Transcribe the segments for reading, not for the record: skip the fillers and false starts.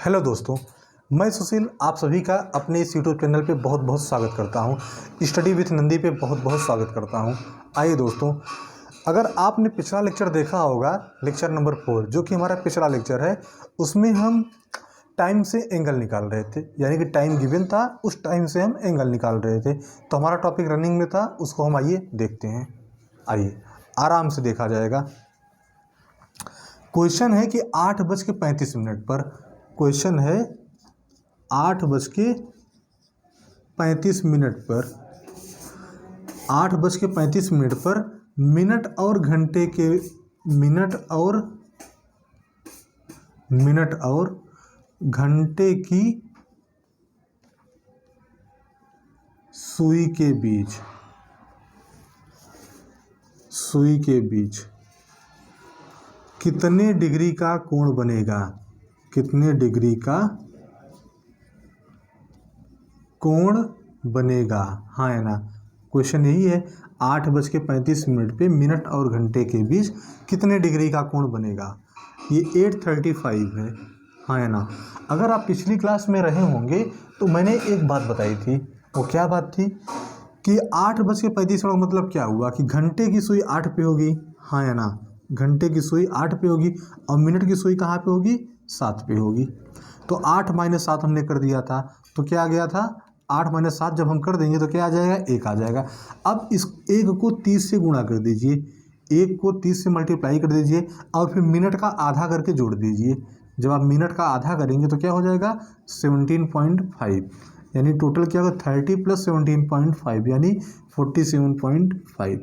Hello दोस्तों, मैं सुशील आप सभी का अपने इस यूट्यूब चैनल पे बहुत बहुत स्वागत करता हूँ। स्टडी विथ नंदी पे बहुत बहुत स्वागत करता हूँ। आइए दोस्तों, अगर आपने पिछला लेक्चर देखा होगा, लेक्चर नंबर 4 जो कि हमारा पिछला लेक्चर है, उसमें हम टाइम से एंगल निकाल रहे थे, यानी कि टाइम गिवन था, उस टाइम से हम एंगल निकाल रहे थे। तो हमारा टॉपिक रनिंग में था, उसको हम आइए देखते हैं। आइए आराम से देखा जाएगा। क्वेश्चन है कि 8:35 पर, क्वेश्चन है 8:35 पर, 8:35 पर मिनट और घंटे की सुई के बीच कितने डिग्री का कोण बनेगा? कितने डिग्री का कोण बनेगा? हाँ है ना, क्वेश्चन यही है। 8:35 पे मिनट और घंटे के बीच कितने डिग्री का कोण बनेगा? ये 8:35 है। हाँ है ना। अगर आप पिछली क्लास में रहे होंगे तो मैंने एक बात बताई थी। वो क्या बात थी कि 8:35 का मतलब क्या हुआ कि घंटे की सुई 8 पे होगी। हाँ है ना, घंटे की सुई 8 पे होगी और मिनट की सुई कहाँ पे होगी? 7 पे होगी। तो 8 - 7 हमने कर दिया था, तो क्या आ गया था? 8 - 7 जब हम कर देंगे तो क्या आ जाएगा? 1 आ जाएगा। अब इस 1 को 30 से गुणा कर दीजिए, 1 को 30 से मल्टीप्लाई कर दीजिए और फिर मिनट का आधा करके जोड़ दीजिए। जब आप मिनट का आधा करेंगे तो क्या हो जाएगा? 17.5, यानी टोटल क्या होगा? 30 + 17.5 यानी 47.5,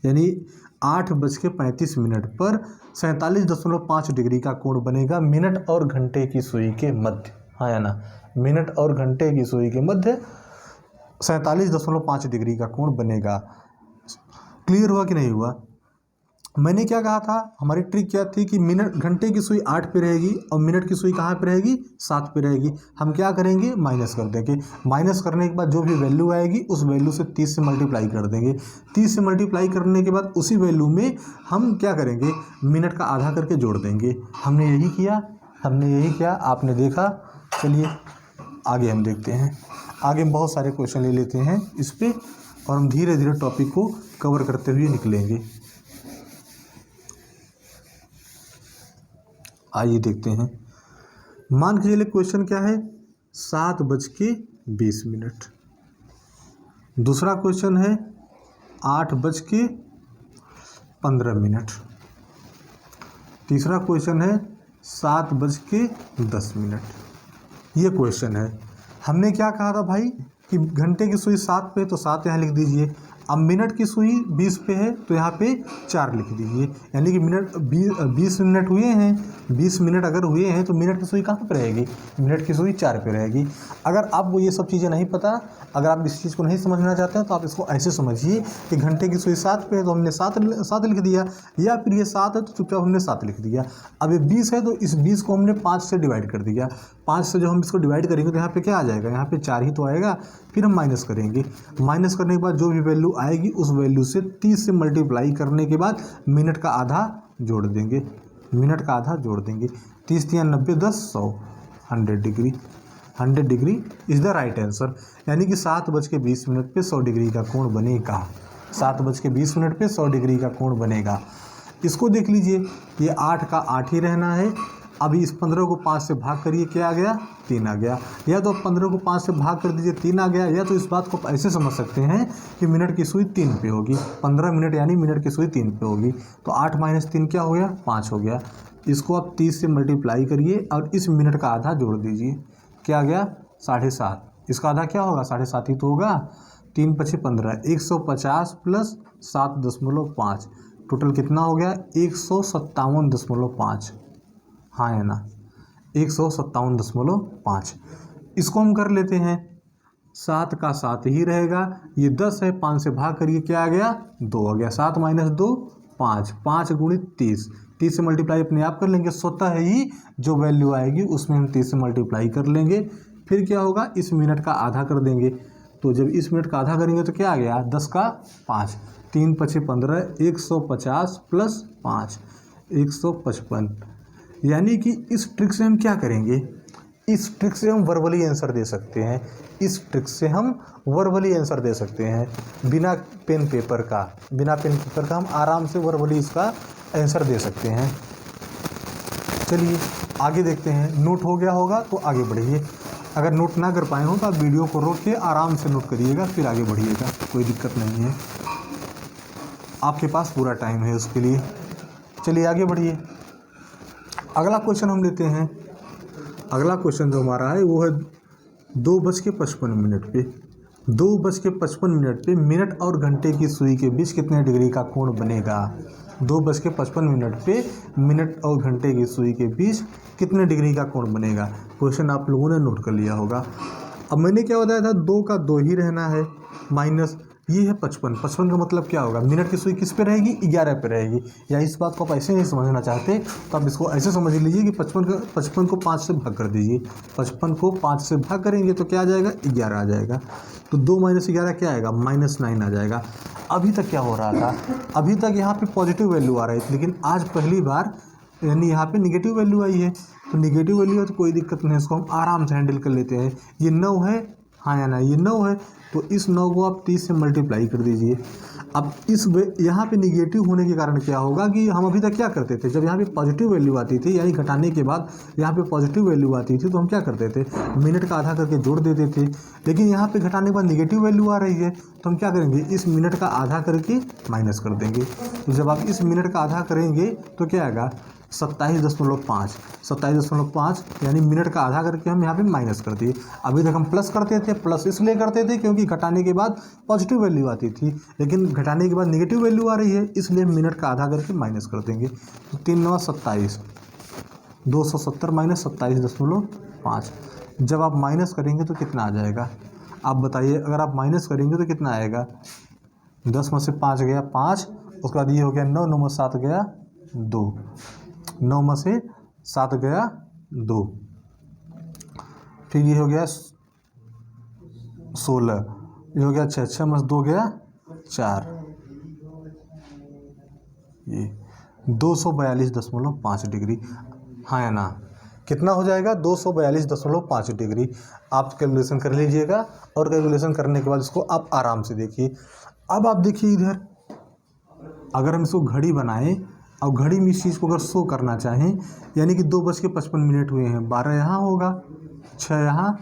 यानी 8:35 पर 47.5 डिग्री का कोण बनेगा मिनट और घंटे की सुई के मध्य। हाँ या ना, मिनट और घंटे की सुई के मध्य 47.5 डिग्री का कोण बनेगा। क्लियर हुआ कि नहीं हुआ? मैंने क्या कहा था? हमारी ट्रिक क्या थी कि घंटे की सुई 8 पे रहेगी और मिनट की सुई कहाँ पे रहेगी? 7 पे रहेगी। हम क्या करेंगे? माइनस कर देंगे। माइनस करने के बाद जो भी वैल्यू आएगी उस वैल्यू से 30 से मल्टीप्लाई कर देंगे। 30 से मल्टीप्लाई करने के बाद उसी वैल्यू में हम क्या करेंगे? मिनट का आधा करके जोड़ देंगे। हमने यही किया, आपने देखा। चलिए आगे हम देखते हैं। आगे हम बहुत सारे क्वेश्चन ले लेते हैं इस पर और हम धीरे धीरे टॉपिक को कवर करते हुए निकलेंगे। आइए देखते हैं। मान के चलिए क्वेश्चन क्या है? 7:20। दूसरा क्वेश्चन है 8:15। तीसरा क्वेश्चन है 7:10। ये क्वेश्चन है। हमने क्या कहा था भाई कि घंटे की सुई 7 पे, तो 7 यहाँ लिख दीजिए। अब मिनट की सुई 20 पे है तो यहाँ पे 4 लिख दीजिए, यानी कि 20 मिनट हुए हैं। 20 मिनट अगर हुए हैं तो मिनट की सुई कहाँ पे रहेगी? मिनट की सुई 4 पे रहेगी। अगर आपको ये सब चीज़ें नहीं पता, अगर आप इस चीज़ को नहीं समझना चाहते हैं तो आप इसको ऐसे समझिए कि घंटे की सुई 7 पे है तो हमने 7 लिख दिया, या फिर ये 7 है तो चुपचाप हमने 7 लिख दिया। अब ये 20 है तो इस 20 को हमने 5 से डिवाइड कर दिया। 5 से जब हम इसको डिवाइड करेंगे तो यहाँ पे क्या आ जाएगा? यहाँ पे 4 ही तो आएगा। फिर हम माइनस करेंगे। माइनस करने के बाद जो भी वैल्यू आएगी उस वैल्यू से 30 से मल्टीप्लाई करने के बाद मिनट का आधा जोड़ देंगे। 30 × 90 = 10 100 100 degree. 100 degree is the right answer, यानी कि 7:20 पे 100 डिग्री का कोण बनेगा। 7:20 पे 100 डिग्री का कोण बनेगा। इसको देख लीजिए, ये 8 का 8 ही रहना है। अभी इस 15 को 5 से भाग करिए, क्या आ गया? 3 आ गया। या तो 15 को 5 से भाग कर दीजिए, 3 आ गया। या तो इस बात को ऐसे समझ सकते हैं कि मिनट की सुई 3 पे होगी। 15 मिनट यानी मिनट की सुई 3 पे होगी। तो 8 - 3 क्या हो गया? 5 हो गया। इसको आप 30 से मल्टीप्लाई करिए और इस मिनट का आधा जोड़ दीजिए। क्या आ गया? 7.5। इसका आधा क्या होगा? 7.5 ही तो होगा। 3 × 5 = 15, 150 + 7.5, टोटल कितना हो गया? 157.5। हाँ है ना, 157.5। इसको हम कर लेते हैं। 7 का 7 ही रहेगा। ये 10 है, 5 से भाग करिए, क्या आ गया? 2 आ गया। 7 - 2 5, 5 × 30। 30 से मल्टीप्लाई अपने आप कर लेंगे। स्वतः ही जो वैल्यू आएगी उसमें हम 30 से मल्टीप्लाई कर लेंगे। फिर क्या होगा? इस मिनट का आधा कर देंगे। तो जब इस मिनट का आधा करेंगे तो क्या आ गया? 10 का 5, 3 × 5 = 15, 150 + 5, 155। यानी कि इस ट्रिक से हम क्या करेंगे? इस ट्रिक से हम वर्बली आंसर दे सकते हैं, इस ट्रिक से हम वर्बली आंसर दे सकते हैं बिना पेन पेपर का हम आराम से वर्बली इसका आंसर दे सकते हैं। चलिए आगे देखते हैं। नोट हो गया होगा तो आगे बढ़िए, अगर नोट ना कर पाए हो तो आप वीडियो को रोक के आराम से नोट करिएगा, फिर आगे बढ़िएगा, कोई दिक्कत नहीं है, आपके पास पूरा टाइम है उसके लिए। चलिए आगे बढ़िए। अगला क्वेश्चन हम लेते हैं। अगला क्वेश्चन जो हमारा है वो है 2:55 पे 2:55 पे मिनट और घंटे की सुई के बीच कितने डिग्री का कोण बनेगा। 2:55 पे मिनट और घंटे की सुई के बीच कितने डिग्री का कोण बनेगा। क्वेश्चन आप लोगों ने नोट कर लिया होगा। अब मैंने क्या बताया था, 2 का 2 ही रहना है, माइनस ये है 55 का मतलब क्या होगा, मिनट की सुई किस पे रहेगी, 11 पे रहेगी। या इस बात को आप ऐसे नहीं समझना चाहते तो आप इसको ऐसे समझ लीजिए कि 55 को 5 से भाग कर दीजिए। 55 को 5 से भाग करेंगे तो क्या आ जाएगा, 11 आ जाएगा। तो 2 - 11 क्या आएगा, -9 आ जाएगा। अभी तक क्या हो रहा था, अभी तक यहाँ पे पॉजिटिव वैल्यू आ रही थी, लेकिन आज पहली बार यानी यहाँ पे निगेटिव वैल्यू आई है। तो निगेटिव वैल्यू है तो कोई दिक्कत नहीं, इसको हम आराम से हैंडल कर लेते हैं। ये 9 है, हाँ या ना, ये 9 है, तो इस 9 को आप 30 से मल्टीप्लाई कर दीजिए। अब इस यहाँ पे निगेटिव होने के कारण क्या होगा कि हम अभी तक क्या करते थे, जब यहाँ पे पॉजिटिव वैल्यू आती थी यानी घटाने के बाद यहाँ पे पॉजिटिव वैल्यू आती थी तो हम क्या करते थे, मिनट का आधा करके जोड़ देते थे। लेकिन यहाँ पे घटाने के बाद निगेटिव वैल्यू आ रही है तो हम क्या करेंगे, इस मिनट का आधा करके माइनस कर देंगे। तो जब आप इस मिनट का आधा करेंगे तो क्या आएगा, 27.5 यानी मिनट का आधा करके हम यहाँ पे माइनस कर दिए। अभी तक हम प्लस करते थे, प्लस इसलिए करते थे क्योंकि घटाने के बाद पॉजिटिव वैल्यू आती थी, लेकिन घटाने के बाद नेगेटिव वैल्यू आ रही है इसलिए मिनट का आधा करके माइनस कर देंगे। तो 3 9 27, 270 - 27.5। जब आप माइनस करेंगे तो कितना आ जाएगा, आप बताइए। अगर आप माइनस करेंगे तो कितना आएगा, 10 में से 5 गया 5, उसके बाद ये हो गया 9 9 में 7 गया 2, 9 में से 7 गया 2, फिर ये हो गया 16, ये हो गया 6 6 में 2 गया 4, ये 242.5 डिग्री, हाँ या ना, कितना हो जाएगा, 242.5 डिग्री। आप कैलकुलेशन कर लीजिएगा और कैलकुलेशन करने के बाद इसको आप आराम से देखिए। अब आप देखिए इधर, अगर हम इसको घड़ी बनाएं और घड़ी में इस चीज़ को अगर शो करना चाहें, यानी कि 2:55 हुए हैं, 12 यहाँ होगा, 6 यहाँ,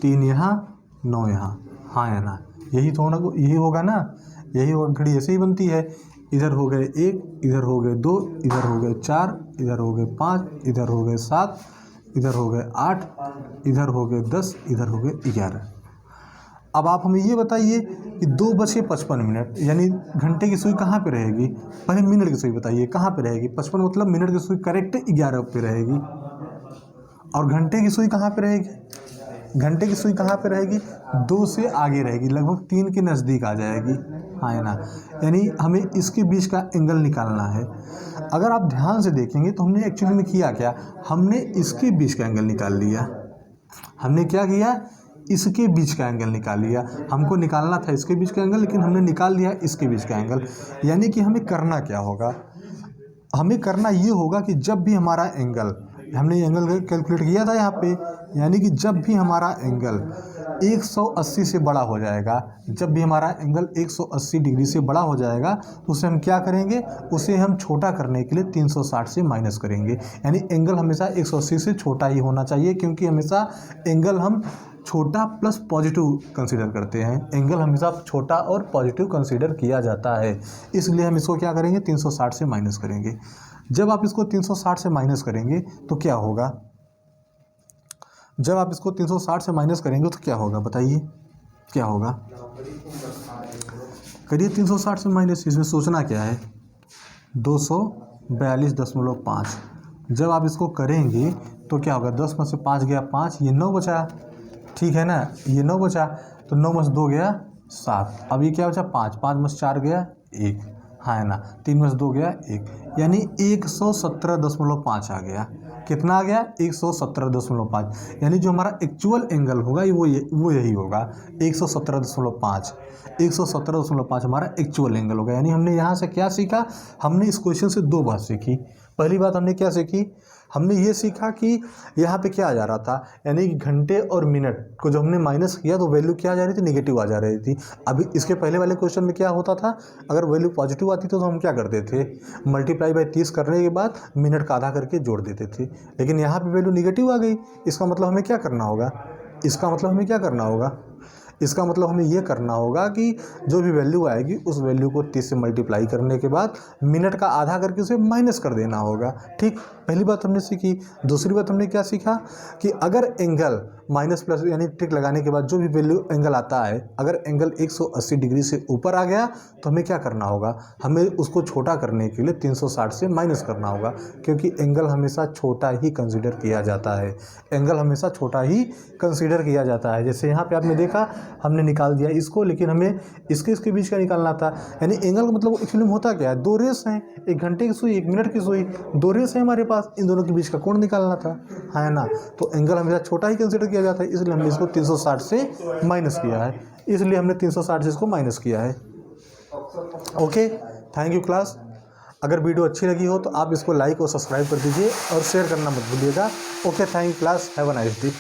3 यहाँ, 9 यहाँ, हाँ या ना, यही तो होना, यही होगा ना, यही होगा। घड़ी ऐसे ही बनती है, इधर हो गए 1, इधर हो गए 2, इधर हो गए 4, इधर हो गए 5, इधर हो गए 7, इधर हो गए 8, इधर हो गए 10, इधर हो गए 11। अब आप हमें ये बताइए कि 2:55 यानी घंटे की सुई कहाँ पे रहेगी, पहले मिनट की सुई बताइए कहाँ पे रहेगी। 55 मतलब मिनट की सुई करेक्ट 11 पे रहेगी, और घंटे की सुई कहाँ पे रहेगी, घंटे की सुई कहाँ पे रहेगी, 2 से आगे रहेगी, लगभग 3 के नज़दीक आ जाएगी, हाँ है ना। यानी हमें इसके बीच का एंगल निकालना है। अगर आप ध्यान से देखेंगे तो हमने एक्चुअली में किया क्या, हमने इसके बीच का एंगल निकाल लिया। हमने क्या किया, इसके बीच का एंगल निकाल लिया। हमको निकालना था इसके बीच का एंगल, लेकिन हमने निकाल लिया इसके बीच का एंगल। यानी कि हमें करना क्या होगा, हमें करना ये होगा कि जब भी हमारा एंगल, हमने एंगल कैलकुलेट किया था यहाँ पे, यानी कि जब भी हमारा एंगल 180 से बड़ा हो जाएगा, जब भी हमारा एंगल 180 डिग्री से बड़ा हो जाएगा तो उसे हम क्या करेंगे, उसे हम छोटा करने के लिए 360 से माइनस करेंगे। यानी एंगल हमेशा 180 से छोटा ही होना चाहिए, क्योंकि हमेशा एंगल हम छोटा प्लस पॉजिटिव कंसीडर करते हैं। एंगल हमेशा छोटा और पॉजिटिव कंसीडर किया जाता है, इसलिए हम इसको क्या करेंगे, 360 से माइनस करेंगे। जब आप इसको 360 से माइनस करेंगे तो क्या होगा, जब आप इसको 360 से माइनस करेंगे तो क्या होगा, बताइए क्या होगा, करिए 360 से माइनस। इसमें सोचना क्या है, 242.5। जब आप इसको करेंगे तो क्या होगा, 10 में से 5 गया 5, ये 9 बचा, ठीक है ना, ये 9 बचा, तो 9 में से 2 गया 7, अब ये क्या बचा 5, 5 में से 4 गया 1, हाँ है ना, 3 में से 2 गया 1, यानी 117.5 आ गया। कितना आ गया, 117.5। यानी जो हमारा एक्चुअल एंगल होगा वो यही होगा, 117.5। 117.5 हमारा एक्चुअल एंगल होगा। यानी हमने यहाँ से क्या सीखा, हमने इस क्वेश्चन से 2 बात सीखी। पहली बात हमने क्या सीखी हमने ये सीखा कि यहाँ पे क्या आ जा रहा था, यानी कि घंटे और मिनट को जब हमने माइनस किया तो वैल्यू क्या आ जा रही थी, निगेटिव आ जा रही थी। अभी इसके पहले वाले क्वेश्चन में क्या होता था, अगर वैल्यू पॉजिटिव आती तो हम क्या करते थे, मल्टीप्लाई बाय 30 करने के बाद मिनट का आधा करके जोड़ देते थे। लेकिन यहाँ पे वैल्यू निगेटिव आ गई, इसका मतलब हमें क्या करना होगा, इसका मतलब हमें क्या करना होगा, इसका मतलब हमें ये करना होगा कि जो भी वैल्यू आएगी उस वैल्यू को 30 से मल्टीप्लाई करने के बाद मिनट का आधा करके उसे माइनस कर देना होगा। ठीक, पहली बात हमने सीखी। दूसरी बात हमने क्या सीखा कि अगर एंगल माइनस प्लस यानी टिक लगाने के बाद जो भी वैल्यू एंगल आता है, अगर एंगल 180 डिग्री से ऊपर आ गया तो हमें क्या करना होगा, हमें उसको छोटा करने के लिए 360 से माइनस करना होगा, क्योंकि एंगल हमेशा छोटा ही कंसीडर किया जाता है, एंगल हमेशा छोटा ही कंसीडर किया जाता है। जैसे यहाँ पे आपने देखा हमने निकाल दिया इसको, लेकिन हमें इसके बीच का निकालना था। यानी एंगल का मतलब एक्चुअली में होता क्या है, दो रेस हैं, एक घंटे की सुई एक मिनट की सुई, दो रेस है हमारे पास, इन दोनों के बीच का कोण निकालना था, है ना। तो एंगल हमेशा छोटा ही कंसीडर किया जाता है, इसलिए हमने इसको 360 से माइनस किया है, इसलिए हमने 360 से इसको माइनस किया है। Okay, thank you class. अगर वीडियो अच्छी लगी हो तो आप इसको लाइक और सब्सक्राइब कर दीजिए और शेयर करना मत भूलिएगा। Okay, thank you class, have a nice day.